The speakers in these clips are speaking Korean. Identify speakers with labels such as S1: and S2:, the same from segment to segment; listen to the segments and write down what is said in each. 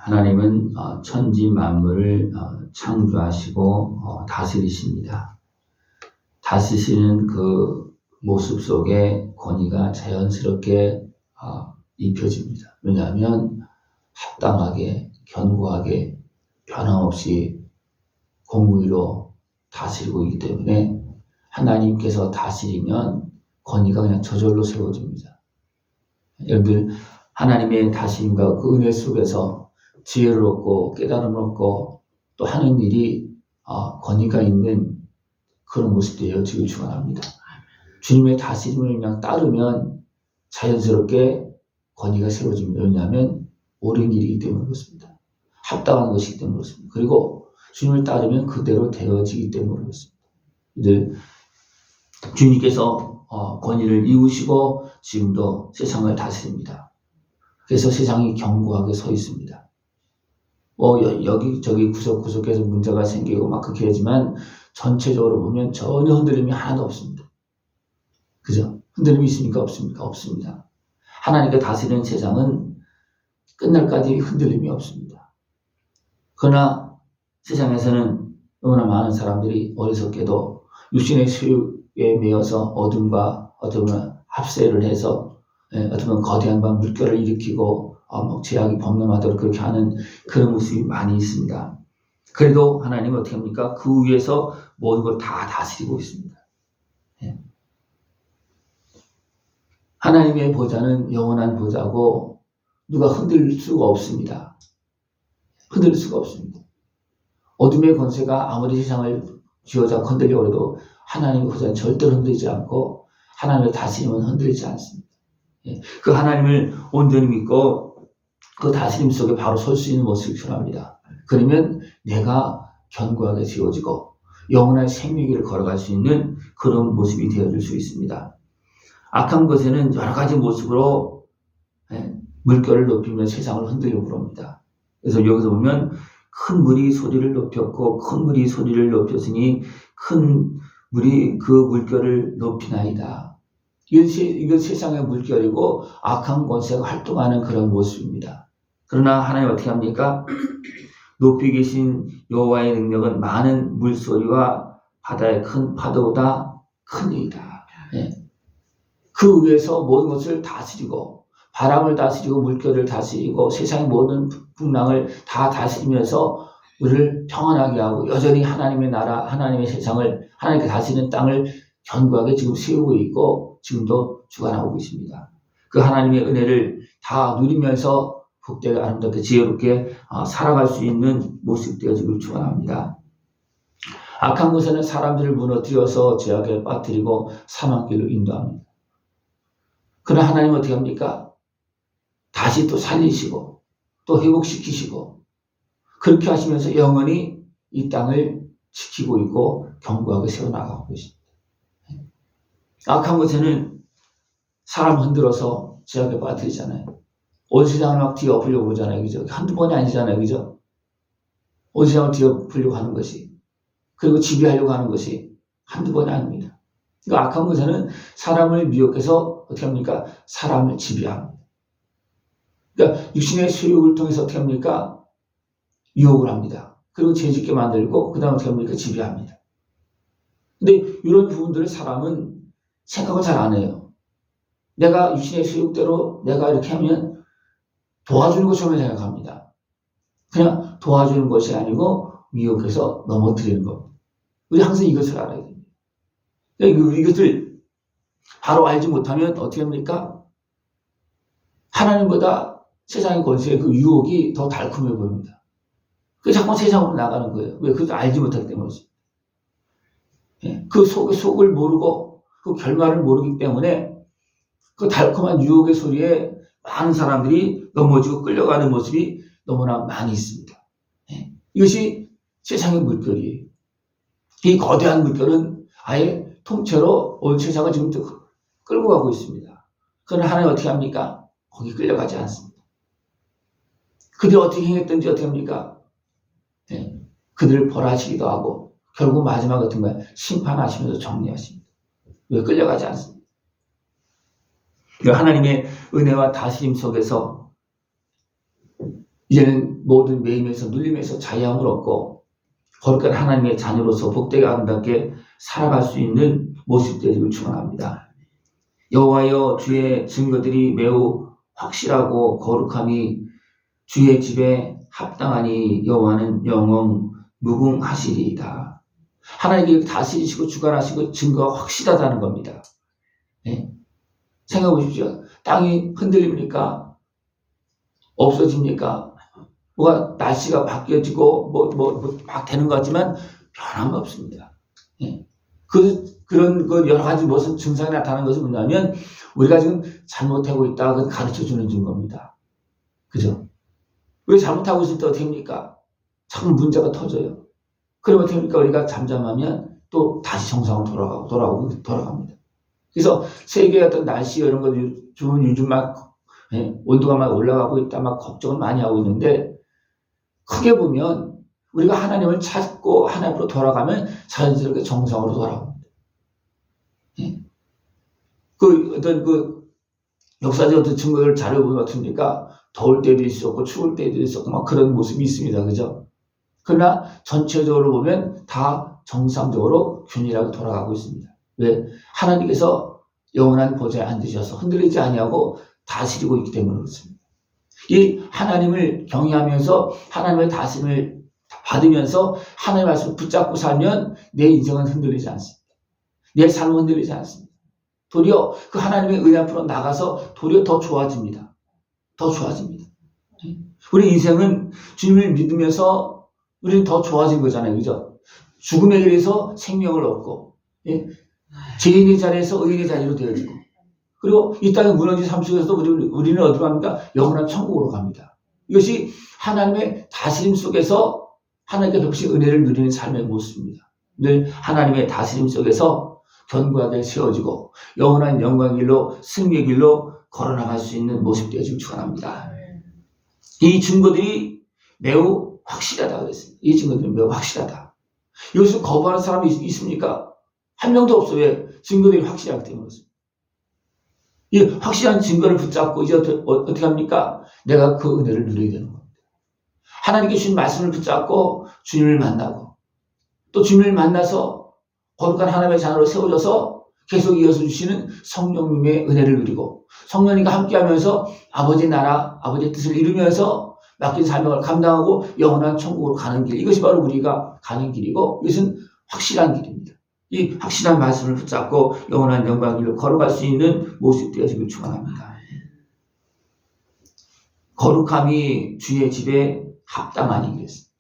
S1: 하나님은 천지 만물을 창조하시고 다스리십니다. 다스리시는 그 모습 속에 권위가 자연스럽게 입혀집니다. 왜냐하면 합당하게, 견고하게, 변함없이 공의로 다스리고 있기 때문에 하나님께서 다스리면 권위가 그냥 저절로 세워집니다. 여러분들 하나님의 다스림과 그 은혜 속에서 지혜를 얻고 깨달음을 얻고 또 하는 일이 권위가 있는 그런 모습이 되어지길 축원합니다. 주님의 다스림을 그냥 따르면 자연스럽게 권위가 세워집니다. 왜냐하면 옳은 일이기 때문에 그렇습니다. 합당한 것이기 때문에 그렇습니다. 그리고 주님을 따르면 그대로 되어지기 때문에 그렇습니다. 이들 주님께서 권위를 이루시고 지금도 세상을 다스립니다. 그래서 세상이 견고하게 서 있습니다. 여기저기 구석구석에서 문제가 생기고 막 그렇게 하지만 전체적으로 보면 전혀 흔들림이 하나도 없습니다. 그죠? 흔들림이 있습니까? 없습니까? 없습니다. 하나님께 다스리는 세상은 끝날까지 흔들림이 없습니다. 그러나 세상에서는 너무나 많은 사람들이 어리석게도 육신의 소유에 매여서 어둠과 어둠을 합세를 해서 어떤 거대한 물결을 일으키고 죄악이 범람하도록 그렇게 하는 그런 모습이 많이 있습니다. 그래도 하나님은 어떻게 합니까? 그 위에서 모든 걸 다 다스리고 있습니다. 하나님의 보좌는 영원한 보좌고 누가 흔들 수가 없습니다. 흔들 수가 없습니다. 어둠의 권세가 아무리 세상을 쥐어잡고 흔들려고 해도 하나님의 보좌는 절대로 흔들리지 않고 하나님의 다스림은 흔들리지 않습니다. 그 하나님을 온전히 믿고 그 다스림 속에 바로 설 수 있는 모습이 필요합니다. 그러면 내가 견고하게 세워지고 영원한 생명길을 걸어갈 수 있는 그런 모습이 되어줄 수 있습니다. 악한 것에는 여러 가지 모습으로 물결을 높이며 세상을 흔들려고 합니다. 그래서 여기서 보면 큰 물이 소리를 높였고 큰 물이 소리를 높였으니 큰 물이 그 물결을 높이나이다. 이건 세상의 물결이고 악한 권세가 활동하는 그런 모습입니다. 그러나 하나님 어떻게 합니까? 높이 계신 여호와의 능력은 많은 물소리와 바다의 큰 파도보다 크니이다. 그 위에서 모든 것을 다스리고 바람을 다스리고 물결을 다스리고 세상의 모든 풍랑을 다 다스리면서 우리를 평안하게 하고 여전히 하나님의 나라, 하나님의 세상을 하나님께 다스리는 땅을 견고하게 지금 세우고 있고 지금도 주관하고 있습니다. 그 하나님의 은혜를 다 누리면서 복되게 아름답게 지혜롭게 살아갈 수 있는 모습 되어지길 축원합니다. 악한 것에는 사람들을 무너뜨려서 죄악에 빠뜨리고 사망길로 인도합니다. 그러나 하나님은 어떻게 합니까? 다시 또 살리시고 또 회복시키시고 그렇게 하시면서 영원히 이 땅을 지키고 있고 견고하게 세워나가고 계십니다. 악한 것에는 사람 흔들어서 죄악에 빠뜨리잖아요. 온 세상을 막 뒤엎으려고 그러잖아요. 그죠? 한두 번이 아니잖아요. 그죠? 온 세상을 뒤엎으려고 하는 것이 그리고 지배하려고 하는 것이 한두 번이 아닙니다. 그러니까 악한 것에는 사람을 미혹해서 어떻게 합니까? 사람을 지배합니다. 그러니까 육신의 소욕을 통해서 어떻게 합니까? 유혹을 합니다. 그리고 죄짓게 만들고 그 다음에 어떻게 합니까? 지배합니다. 근데 이런 부분들을 사람은 생각을 잘 안 해요. 내가 육신의 소욕대로 내가 이렇게 하면 도와주는 것처럼 생각합니다. 그냥 도와주는 것이 아니고 미혹해서 넘어뜨리는 겁니다. 우리 항상 이것을 알아야 됩니다. 그러니까 이것을 바로 알지 못하면 어떻게 합니까? 하나님보다 세상의 권세의 그 유혹이 더 달콤해 보입니다. 그래서 자꾸 세상으로 나가는 거예요. 왜? 그것도 알지 못하기 때문이죠. 그 속을 모르고 그 결말을 모르기 때문에 그 달콤한 유혹의 소리에 많은 사람들이 넘어지고 끌려가는 모습이 너무나 많이 있습니다. 이것이 세상의 물결이에요. 이 거대한 물결은 아예 통째로 온 세상을 지금 끌고 가고 있습니다. 그러나 하나님 어떻게 합니까? 거기 끌려가지 않습니다. 그들이 어떻게 행했든지 어떻게 합니까? 그들을 벌하시기도 하고 결국 마지막 같은 거야 심판하시면서 정리하십니다. 왜? 끌려가지 않습니다. 하나님의 은혜와 다스림 속에서 이제는 모든 매임에서 눌림에서 자유함을 얻고 거룩한 하나님의 자녀로서 복되게 아름답게 살아갈 수 있는 모습 되기를 축원합니다. 여호와여 주의 증거들이 매우 확실하고 거룩함이 주의 집에 합당하니 여호와는 영원 무궁하시리이다. 하나님께 다스리시고 주관하시고 증거가 확실하다는 겁니다. 네? 생각해 보십시오. 땅이 흔들립니까? 없어집니까? 뭐가 날씨가 바뀌어지고 막 되는 것 같지만 변함이 없습니다. 네? 그런 여러 가지 무슨 증상이 나타나는 것은 뭐냐면 우리가 지금 잘못하고 있다 가르쳐 주는 증거입니다. 그죠? 우리 잘못하고 있을 때 어떻게 합니까? 자꾸 문제가 터져요. 그러면 어떻게 합니까? 우리가 잠잠하면 또 다시 정상으로 돌아갑니다. 그래서 세계의 어떤 날씨 이런 거 요즘 막 온도가 막 올라가고 있다 막 걱정을 많이 하고 있는데 크게 보면 우리가 하나님을 찾고 하나님으로 돌아가면 자연스럽게 정상으로 돌아옵니다. 어떤 역사적 어떤 증거를 자료 보면 어떻습니까? 더울 때도 있었고 추울 때도 있었고 막 그런 모습이 있습니다. 그죠? 그러나 전체적으로 보면 다 정상적으로 균일하게 돌아가고 있습니다. 왜? 하나님께서 영원한 보좌에 앉으셔서 흔들리지 아니하고 다스리고 있기 때문에 그렇습니다. 이 하나님을 경외하면서 하나님의 다스림을 받으면서 하나님의 말씀을 붙잡고 살면 내 인생은 흔들리지 않습니다. 내 삶은 흔들리지 않습니다. 도리어 그 하나님의 은혜 앞으로 나가서 도리어 더 좋아집니다. 더 좋아집니다. 우리 인생은 주님을 믿으면서 우리는 더 좋아진 거잖아요. 그죠? 죽음에 의해서 생명을 얻고 죄인의 자리에서 의인의 자리로 되어지고 그리고 이 땅의 무너진 삶 속에서도 우리는 어디로 갑니까? 영원한 천국으로 갑니다. 이것이 하나님의 다스림 속에서 하나님께 베푸신 은혜를 누리는 삶의 모습입니다. 늘 하나님의 다스림 속에서 견고하게 세워지고 영원한 영광의 길로 승리의 길로 걸어나갈 수 있는 모습 되어지길 축원합니다. 이 증거들이 매우 확실하다 그랬습니다. 이 증거들은 매우 확실하다. 이것을 거부하는 사람이 있습니까? 한 명도 없어요. 왜? 증거들이 확실하기 때문에 그렇습니다. 이 확실한 증거를 붙잡고 이제 어떻게 합니까? 내가 그 은혜를 누리게 되는 겁니다. 하나님께 주신 말씀을 붙잡고 주님을 만나고 또 주님을 만나서 거룩한 하나님의 자녀로 세워져서 계속 이어서 주시는 성령님의 은혜를 누리고 성령님과 함께하면서 아버지 나라, 아버지의 뜻을 이루면서 맡긴 사명을 감당하고 영원한 천국으로 가는 길. 이것이 바로 우리가 가는 길이고 이것은 확실한 길입니다. 이 확실한 말씀을 붙잡고 영원한 영광의 길로 걸어갈 수 있는 모습 되어지길 축원합니다. 거룩함이 주의 집에 합당하니 그랬습니다.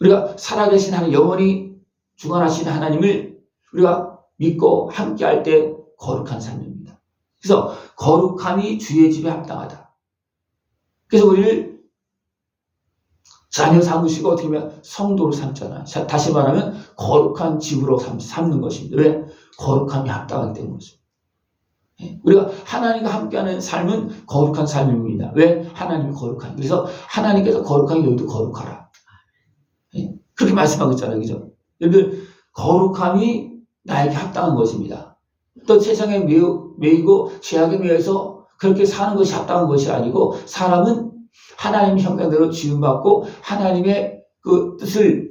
S1: 우리가 살아계신 하나님, 영원히 주관하신 하나님을 우리가 믿고 함께할 때 거룩한 삶입니다. 그래서 거룩함이 주의 집에 합당하다. 그래서 우리를 자녀 삼으시고 어떻게 보면 성도로 삼잖아요. 다시 말하면 거룩한 집으로 삼는 것입니다. 왜? 거룩함이 합당하기 때문이죠. 우리가 하나님과 함께하는 삶은 거룩한 삶입니다. 왜? 하나님이 거룩하니. 그래서 하나님께서 거룩하니 너희도 거룩하라. 그렇게 말씀하고 있잖아요. 그죠? 여러분, 거룩함이 나에게 합당한 것입니다. 또 세상에 매이고 죄악에 매여서 그렇게 사는 것이 합당한 것이 아니고 사람은 하나님의 형상대로 지음받고 하나님의 그 뜻을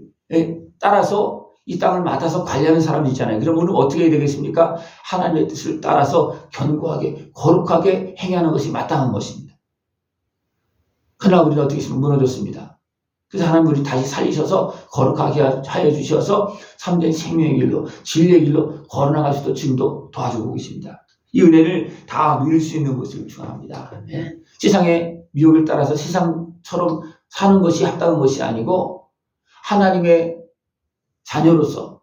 S1: 따라서 이 땅을 맡아서 관리하는 사람이 있잖아요. 그러면 우리는 어떻게 해야 되겠습니까? 하나님의 뜻을 따라서 견고하게 거룩하게 행하는 것이 마땅한 것입니다. 그러나 우리는 어떻게 했으면 무너졌습니다. 그래서 하나님 우리 다시 살리셔서 거룩하게 하여 주셔서 참된 생명의 길로 진리의 길로 걸어나갈 수 있도록 지금도 도와주고 계십니다. 이 은혜를 다 누릴 수 있는 것을 축원합니다. 세상의 미혹을 따라서 세상처럼 사는 것이 합당한 것이 아니고 하나님의 자녀로서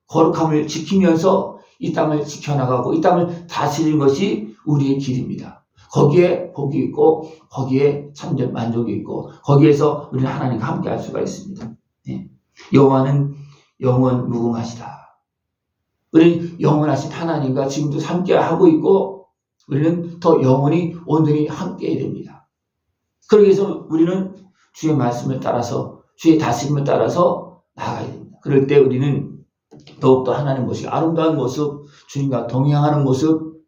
S1: 거룩함을 지키면서 이 땅을 지켜나가고 이 땅을 다스리는 것이 우리의 길입니다. 거기에 복이 있고 거기에 참된 만족이 있고 거기에서 우리는 하나님과 함께 할 수가 있습니다. 여호와는 영원 무궁하시다. 우리는 영원하신 하나님과 지금도 함께 하고 있고 우리는 더 영원히 온전히 함께 해야 됩니다. 그러기 위해서 우리는 주의 말씀을 따라서 주의 다스림을 따라서 나아가야 됩니다. 그럴 때 우리는 더욱더 하나님 모습, 아름다운 모습, 주님과 동행하는 모습,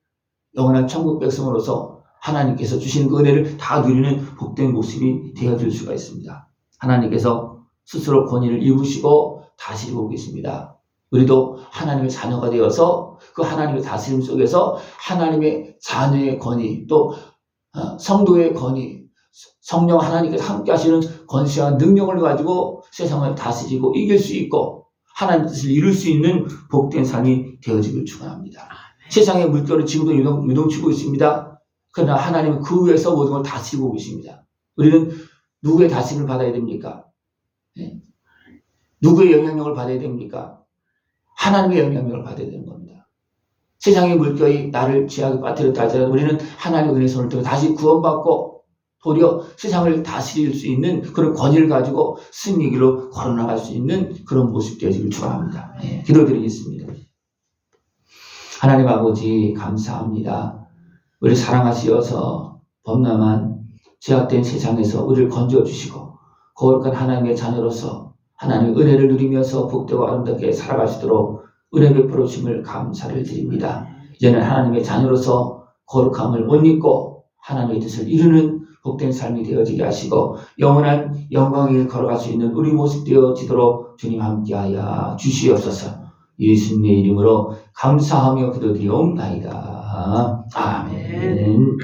S1: 영원한 천국 백성으로서 하나님께서 주신 그 은혜를 다 누리는 복된 모습이 되어질 수가 있습니다. 하나님께서 스스로 권위를 입으시고 다스리고 계십니다. 우리도 하나님의 자녀가 되어서 그 하나님의 다스림 속에서 하나님의 자녀의 권위, 또 성도의 권위, 성령 하나님께서 함께 하시는 권세와 능력을 가지고 세상을 다스리고 이길 수 있고 하나님의 뜻을 이룰 수 있는 복된 삶이 되어지길 축원합니다. 세상의 물결은 지금도 유동치고 있습니다. 그러나 하나님은 그 위에서 모든 걸 다스리고 계십니다. 우리는 누구의 다스림을 받아야 됩니까? 누구의 영향력을 받아야 됩니까? 하나님의 영향력을 받아야 되는 겁니다. 세상의 물결이 나를 죄악에 빠뜨렸다 할지라도 우리는 하나님의 은혜의 손을 통해 다시 구원받고 도리어 세상을 다스릴 수 있는 그런 권위를 가지고 승리의 길로 걸어나갈 수 있는 그런 모습 되어지길 축원합니다. 기도드리겠습니다. 하나님 아버지 감사합니다. 우리 사랑하시어서 범람한 죄악된 세상에서 우리를 건져주시고 거룩한 하나님의 자녀로서 하나님의 은혜를 누리면서 복되고 아름답게 살아갈 수 있도록 은혜 베풀어 주심을 감사를 드립니다. 이제는 하나님의 자녀로서 거룩함을 못 잊고 하나님의 뜻을 이루는 복된 삶이 되어지게 하시고 영원한 영광의 길 걸어갈 수 있는 우리 모습 되어지도록 주님 함께하여 주시옵소서. 예수님의 이름으로 감사하며 기도드리옵나이다. 아멘.